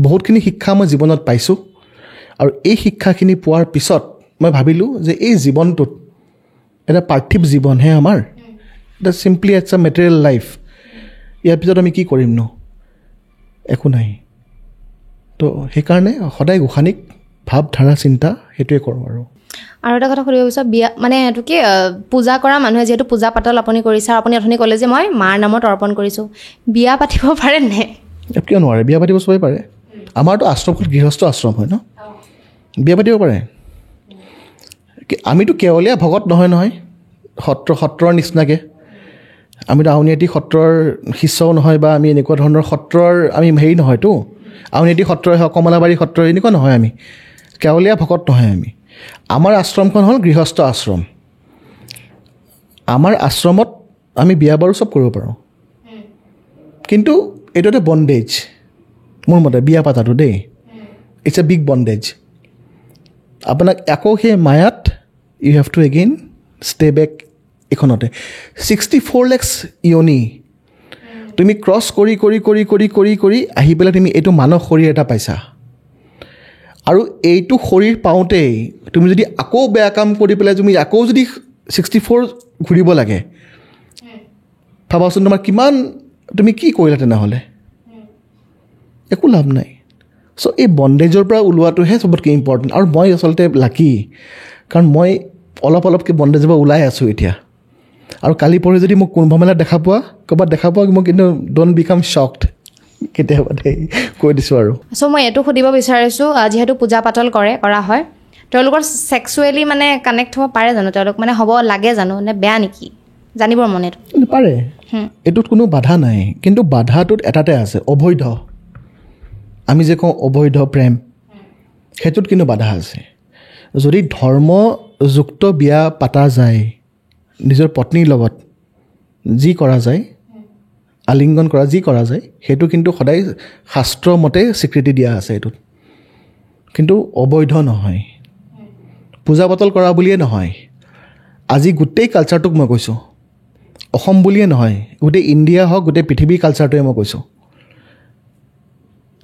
বহুতখিনি শিক্ষা মই জীৱনত পাইছোঁ, আৰু এই শিক্ষাখিনি পোৱাৰ পিছত মই ভাবিলোঁ যে এই জীৱনটোত এটা পাৰ্থিৱ জীৱনহে আমাৰ, এটা চিম্পলি ইটছ আ মেটেৰিয়েল লাইফ, ইয়াৰ পিছত আমি কি কৰিমনো, একো নাই। তো সেইকাৰণে সদায় গোসানীক ভাৱধাৰা চিন্তা সেইটোৱে কৰোঁ। আৰু এটা কথা সুধিব বিচাৰোঁ, বিয়া মানে এইটো কি পূজা কৰা মানুহে যিহেতু পূজা পাতল আপুনি কৰিছে, আৰু আপুনি অথনি ক'লে যে মই মাৰ নামত অৰ্পণ কৰিছোঁ, বিয়া পাতিব পাৰে নে? কিয় নোৱাৰে, বিয়া পাতিব চবেই পাৰে। আমাৰতো আশ্ৰমখন গৃহস্থ আশ্ৰম হয় ন, বিয়া পাতিব পাৰে। আমিতো কেৱলীয়া ভকত নহয়, সত্ৰৰ নিচিনাকৈ আমিতো আউনীআটী সত্ৰৰ শিষ্যও নহয়, বা আমি এনেকুৱা ধৰণৰ সত্ৰৰ আমি হেৰি নহয়তো, আউনীআটী সত্ৰই হওক কমলাবাৰী সত্ৰৰ এনেকুৱা নহয়, আমি কেৱলীয়া ভকত নহয়। আমাৰ আশ্ৰমখন হ'ল গৃহস্থ আশ্ৰম। আমাৰ আশ্ৰমত আমি বিয়া বাৰু চব কৰিব পাৰোঁ, কিন্তু এইটো এটা বণ্ডেজ মোৰ মতে, বিয়া পাতাটো দেই, ইটছ এ বিগ বণ্ডেজ। আপোনাক আকৌ সেই মায়াত you have to again stay back এইখনতে 64 lakhs ইয়নি তুমি ক্ৰছ কৰি কৰি কৰি কৰি কৰি কৰি আহি পেলাই তুমি এইটো মানৱ শৰীৰ এটা পাইছা, আৰু এইটো শৰীৰ পাওঁতেই তুমি যদি আকৌ বেয়া কাম কৰি পেলাই তুমি আকৌ যদি 64 ঘূৰিব লাগে, ভাবাচোন তোমাৰ কিমান, তুমি কি কৰিলা তেনেহ'লে, একো লাভ নাই। চ' এই বণ্ডেজৰ পৰা ওলোৱাটোহে চবতকৈ ইম্পৰ্টেণ্ট। আৰু মই আচলতে লাকি, কাৰণ মই অলপকৈ বণ্ডেজৰ পৰা ওলাই আছোঁ এতিয়া। আৰু কালি পৰহি যদি মোক কোনোবা মেলাত ক'ৰবাত দেখা পোৱা মোক কিন্তু ড'ণ্ট বিকাম শ্বকড, কেতিয়াবা দেই কৈ দিছোঁ। আৰু চ' মই এইটো সুধিব বিচাৰিছোঁ, যিহেতু পূজা পাতল কৰা হয়, তেওঁলোকৰ ছেক্সুৱেলি মানে কানেক্ট হ'ব পাৰে জানো, তেওঁলোক মানে হ'ব লাগে জানো, নে বেয়া নেকি, জানিবৰ মনে পাৰে, এইটোত কোনো বাধা নাই। কিন্তু বাধাটোত এটাতে আছে, অবৈধ, আমি যে কওঁ অবৈধ প্ৰেম, সেইটোত কিন্তু বাধা আছে। যদি ধৰ্মযুক্ত বিয়া পাতা যায়, নিজৰ পত্নীৰ লগত যি কৰা যায়, আলিংগন কৰা যি কৰা যায়, সেইটো কিন্তু সদায় শাস্ত্ৰমতে স্বীকৃতি দিয়া আছে এইটোত, কিন্তু অবৈধ নহয়। পূজা পাতল কৰা বুলিয়ে নহয়, আজি গোটেই কালচাৰটোক মই কৈছোঁ, অসম বুলিয়ে নহয়, গোটেই ইণ্ডিয়া হওক, গোটেই পৃথিৱীৰ কালচাৰটোৱে মই কৈছোঁ।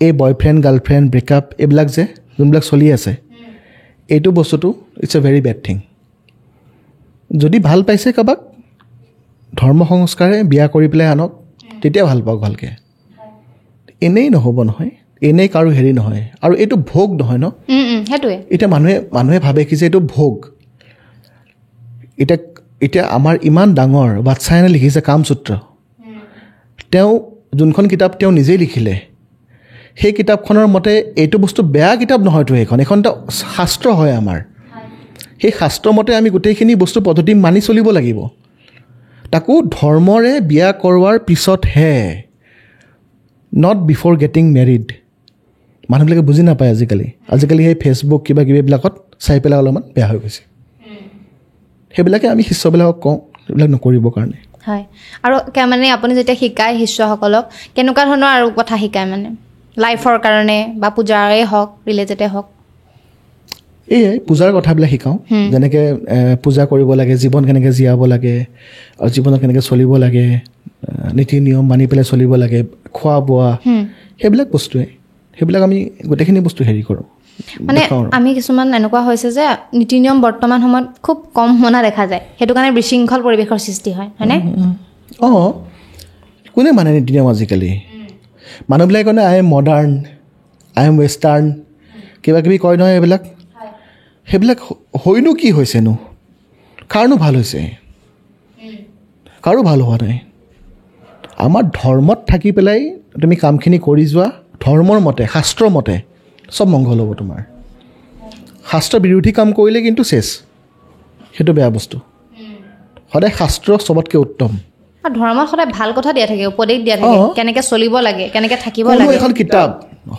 এই বয়ফ্ৰেণ্ড গাৰ্লফ্ৰেণ্ড ব্ৰেকআপ এইবিলাক যে যোনবিলাক চলি আছে, এইটো বস্তুটো it's a very bad thing. যদি ভাল পাইছে কাৰোবাক ধৰ্ম সংস্কাৰে বিয়া কৰি পেলাই আনক, তেতিয়া ভাল পাওক ভালকৈ, এনেই নহ'ব নহয়, এনেই কাৰো হেৰি নহয়। আৰু এইটো ভোগ নহয় ন, সেইটোৱে। এতিয়া মানুহে ভাবে কি যে এইটো ভোগ। এতিয়া আমাৰ ইমান ডাঙৰ বাদশাহে লিখিছে কামসূত্ৰ, তেওঁ যোনখন কিতাপ তেওঁ নিজেই লিখিলে, সেই কিতাপখনৰ মতে এইটো বস্তু বেয়া কিতাপ নহয়তো, এইখন এটা শাস্ত্ৰ হয় আমাৰ। সেই শাস্ত্ৰমতে আমি গোটেইখিনি বস্তু পদ্ধতি মানি চলিব লাগিব। তাকো ধৰ্মৰে বিয়া কৰোৱাৰ পিছতহে, নট বিফৰ গেটিং মেৰিড। মানুহবিলাকে বুজি নাপায় আজিকালি সেই ফেচবুক কিবা কিবিবিলাকত চাই পেলাই অলপমান বেয়া হৈ গৈছে। সেইবিলাকে আমি শিষ্যবিলাকক কওঁ এইবিলাক নকৰিবৰ কাৰণে। হয়, আৰু মানে আপুনি যেতিয়া শিকায় শিষ্যসকলক কেনেকুৱা ধৰণৰ আৰু কথা শিকায় মানে লাইফৰ কাৰণে বা পূজাৰে হওক ৰিলেটেডে হওক? এয়াই পূজাৰ কথাবিলাক শিকাওঁ, যেনেকৈ পূজা কৰিব লাগে, জীৱন কেনেকৈ জীয়াব লাগে আৰু জীৱনত কেনেকৈ চলিব লাগে, নীতি নিয়ম মানি পেলাই চলিব লাগে, খোৱা বোৱা, সেইবিলাক বস্তুৱে, সেইবিলাক আমি গোটেইখিনি বস্তু হেৰি কৰোঁ। মানে আমি কিছুমান এনেকুৱা হৈছে যে নীতি নিয়ম বৰ্তমান সময়ত খুব কম মনা দেখা যায়, সেইটো কাৰণে বিশৃংখল পৰিৱেশৰ সৃষ্টি হয়, হয়নে? অঁ, কোনে মানে নীতি নিয়ম আজিকালি? মানুহবিলাকে কয় I am modern, I am western, কিবা কিবি কয় নহয় এইবিলাক। সেইবিলাক হয়নো কি হৈছেনো? কাৰনো ভাল হৈছে? কাৰো ভাল হোৱা নাই। আমাৰ ধৰ্মত থাকি পেলাই তুমি কামখিনি কৰি যোৱা, ধৰ্মৰ মতে শাস্ত্ৰৰ মতে চব মংগল হ'ব তোমাৰ। শাস্ত্ৰ বিৰোধী কাম কৰিলে কিন্তু চেছ, সেইটো বেয়া বস্তু। সদায় শাস্ত্ৰ চবতকৈ উত্তম। ধৰ্মত সদায় ভাল কথা দিয়া থাকে, উপদেশ দিয়া থাকে, কেনেকৈ চলিব লাগে, কেনেকৈ থাকিব লাগে। এখন কিতাপ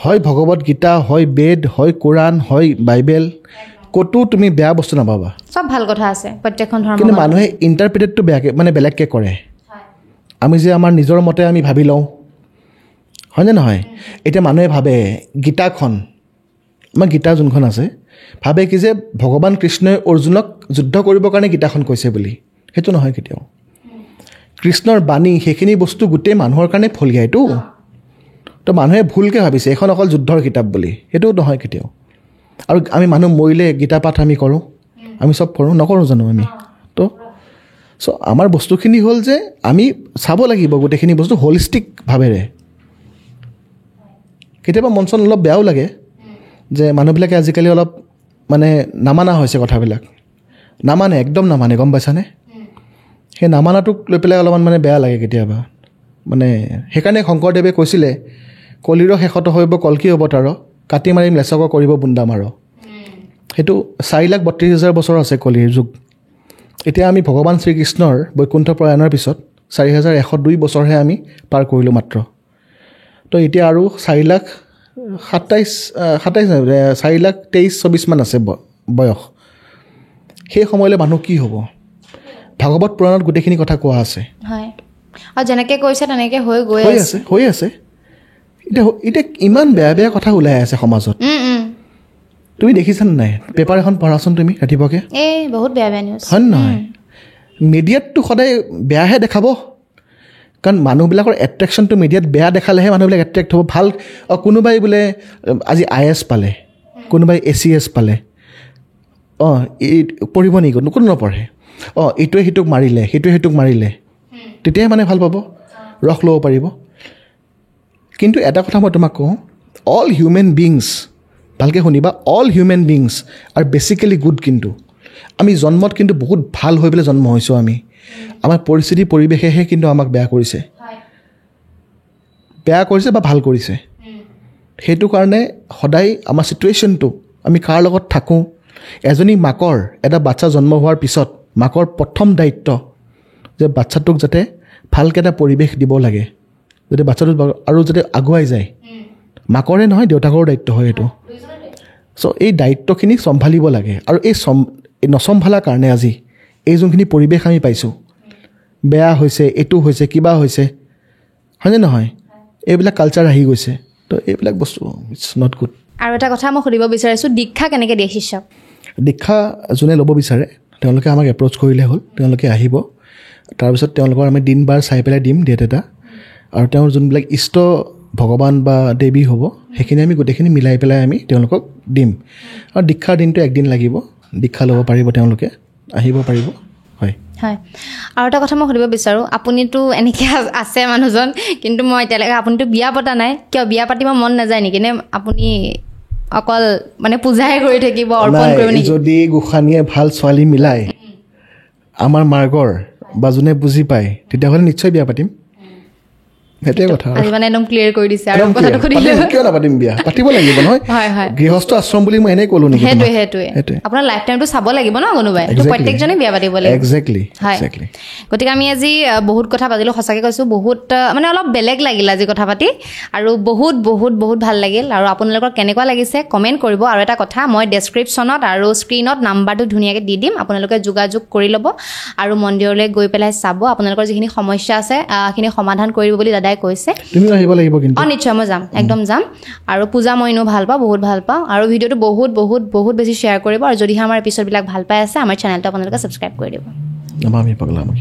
হয় ভগৱত গীতা, হয় বেদ, হয় কোৰাণ, হয় বাইবেল, ক'তো তুমি বেয়া বস্তু নাপাবা। চব ভাল কথা আছে প্ৰত্যেকখন ধৰ্ম। কিন্তু মানুহে ইণ্টাৰপ্ৰিটেডটো বেয়াকৈ মানে বেলেগকৈ কৰে। আমি যে আমাৰ নিজৰ মতে আমি ভাবি লওঁ, হয়নে নহয়? এতিয়া মানুহে ভাবে গীতাখন, আমাৰ গীতা যোনখন আছে, ভাবে কি যে ভগৱান কৃষ্ণই অৰ্জুনক যুদ্ধ কৰিবৰ কাৰণে গীতাখন কৈছে বুলি। সেইটো নহয় কেতিয়াও। কৃষ্ণৰ বাণী সেইখিনি বস্তু গোটেই মানুহৰ কাৰণে ফলিয়াইতো। তো মানুহে ভুলকৈ ভাবিছে এইখন অকল যুদ্ধৰ কিতাপ বুলি, সেইটো নহয় কেতিয়াও। আৰু আমি মানুহ মৰিলে গীতা পাঠ আমি কৰোঁ, আমি চব কৰোঁ, নকৰোঁ জানো আমি? তো আমাৰ বস্তুখিনি হ'ল যে আমি চাব লাগিব গোটেইখিনি বস্তু হলিষ্টিক ভাৱেৰে। কেতিয়াবা মন চন অলপ বেয়াও লাগে যে মানুহবিলাকে আজিকালি অলপ মানে নামানা হৈছে কথাবিলাক, নামানে, একদম নামানে, গম পাইছানে? সেই নামানাটোক লৈ পেলাই অলপমান মানে বেয়া লাগে কেতিয়াবা। মানে সেইকাৰণে শংকৰদেৱে কৈছিলে কলিৰ শেষত হৈব কল্কি অৱতাৰ, কাটি মাৰিম লেচক কৰিব বুন্দা মাৰ। সেইটো 4,32,000 বছৰ আছে কলিৰ যুগ। এতিয়া আমি ভগৱান শ্ৰীকৃষ্ণৰ বৈকুণ্ঠ প্ৰয়াণৰ পিছত 4,102 বছৰহে আমি পাৰ কৰিলোঁ মাত্ৰ। তো এতিয়া আৰু 4,23,000 আছে বয়স। সেই সময়লৈ মানুহ কি হ'ব? ভাগৱত পুৰাণত গোটেইখিনি কথা কোৱা আছে। হয়, আৰু যেনেকৈ কৈছে তেনেকৈ হৈ আছে। এতিয়া ইমান বেয়া বেয়া কথা ওলাই আছে সমাজত, তুমি দেখিছানে নাই? পেপাৰ এখন পঢ়াচোন তুমি ৰাতিপুৱাকৈ, বহুত বেয়া বেয়া নিউজ, হয় নহয়? মিডিয়াততো সদায় বেয়াহে দেখাব, কাৰণ মানুহবিলাকৰ এট্ৰেকশ্যনটো মিডিয়াত বেয়া দেখালেহে মানুহবিলাক এট্ৰেক্ট হ'ব। ভাল কোনোবাই বোলে আজি IAS পালে, কোনোবাই ACS পালে, এই পঢ়িব নেকি? কোনো নপঢ়ে। এইটোৱে সিটোক মাৰিলে, সেইটোৱে সেইটোক মাৰিলে, তেতিয়াহে মানে ভাল পাব, ৰস ল'ব পাৰিব। কিন্তু এটা কথা মই তোমাক কওঁ, অল হিউমেন বিংছ, ভালকৈ শুনিবা, all human beings R basically good. কিন্তু আমি জন্মত কিন্তু বহুত ভাল হৈ পেলাই জন্ম হৈছোঁ আমি। আমাৰ পৰিস্থিতি পৰিৱেশেহে কিন্তু আমাক বেয়া কৰিছে বা ভাল কৰিছে। সেইটো কাৰণে সদায় আমাৰ ছিটুৱেশ্যনটো, আমি কাৰ লগত থাকোঁ। এজনী মাকৰ এটা বাচ্ছা জন্ম হোৱাৰ পিছত মাকৰ প্ৰথম দায়িত্ব যে বাচ্ছাটোক যাতে ভালকৈ এটা পৰিৱেশ দিব লাগে, যাতে বাচ্ছাটো আৰু যাতে আগুৱাই যায়। মাকৰে নহয়, দেউতাকৰো দায়িত্ব হয় এইটো। এই দায়িত্বখিনি চম্ভালিব লাগে। আৰু এই নচম্ভালাৰ কাৰণে আজি এই যোনখিনি পৰিৱেশ আমি পাইছোঁ, বেয়া হৈছে, এইটো হৈছে, কিবা হৈছে, হয়নে নহয়? এইবিলাক কালচাৰ আহি গৈছে। তো এইবিলাক বস্তু ইটছ নট গুড। আৰু এটা কথা মই সুধিব বিচাৰিছোঁ, দীক্ষা কেনেকৈ দিয়ে শিষ্যক? দীক্ষা যোনে ল'ব বিচাৰে তেওঁলোকে আমাক এপ্ৰ'চ কৰিলে হ'ল। তেওঁলোকে আহিব, তাৰপিছত তেওঁলোকৰ আমি দিন বাৰ চাই পেলাই দিম ডেট এটা, আৰু তেওঁৰ যোনবিলাক ইষ্ট ভগৱান বা দেৱী হ'ব সেইখিনি আমি গোটেইখিনি মিলাই পেলাই আমি তেওঁলোকক দিম। আৰু দীক্ষাৰ দিনটো একদিন লাগিব, দীক্ষা ল'ব পাৰিব, তেওঁলোকে আহিব পাৰিব। হয় হয়। আৰু এটা কথা মই সুধিব বিচাৰোঁ, আপুনিতো এনেকৈ আছে মানুহজন, কিন্তু মই এতিয়ালৈকে আপুনিতো বিয়া পতা নাই, কিয় বিয়া পাতিব মন নাযায় নেকি? নে আপুনি অকল মানে পূজাহে কৰি থাকিব, অৰ্পণ কৰিব নেকি? যদি গোসাঁনীয়ে ভাল ছোৱালী মিলাই আমাৰ মাৰ্গৰ বা যোনে বুজি পায়, তেতিয়াহ'লে নিশ্চয় বিয়া পাতিম। সেইটোৱে কথা আজি মানে একদম ক্লিয়াৰ কৰি দিছে আৰু একদম কথাটো clear। সুধিলে কিয় নাপাতিম বিয়া পাতিব লাগিব নহয় হয় হয় গৃহস্থ আশ্ৰম বুলি মই এনেই ক'লো নেকি সেইটোৱে তোমাক? সেইটোৱে সেইটোৱে। আপোনাৰ লাইফ টাইমটো চাব লাগিব ন কোনোবাই তো Exactly. প্ৰত্যেকজনে বিয়া পাতিব লাগিব Exactly, হয় exactly. গতিকে আমি আজি বহুত কথা পাতিলোঁ সঁচাকৈ কৈছোঁ বহুত মানে অলপ বেলেগ লাগিল আজি কথা পাতি আৰু বহুত বহুত বহুত ভাল লাগিল আৰু আপোনালোকৰ কেনেকুৱা লাগিছে কমেণ্ট কৰিব আৰু এটা কথা মই ডেছক্ৰিপশ্যনত আৰু স্ক্ৰীণত নাম্বাৰটো ধুনীয়াকৈ দি দিম আপোনালোকে যোগাযোগ কৰি ল'ব আৰু মন্দিৰলৈ গৈ পেলাই চাব আপোনালোকৰ যিখিনি সমস্যা আছে সেইখিনি সমাধান কৰিব বুলি দাদাই কৈছে তুমিও আহিব লাগিব কিন্তু নিশ্চয় মই যাম একদম যাম আৰু পূজা মই এনেও ভাল পাওঁ বহুত ভাল পাওঁ আৰু ভিডিঅ'টো বহুত বহুত বহুত বেছি শ্বেয়াৰ কৰিব আৰু যদিহে আমাৰ এপিছ'ডবিলাক ভাল পাই আছে আমাৰ চেনেলটো আপোনালোকে ছাবস্ক্ৰাইব কৰি দিব নমামি পাগলামী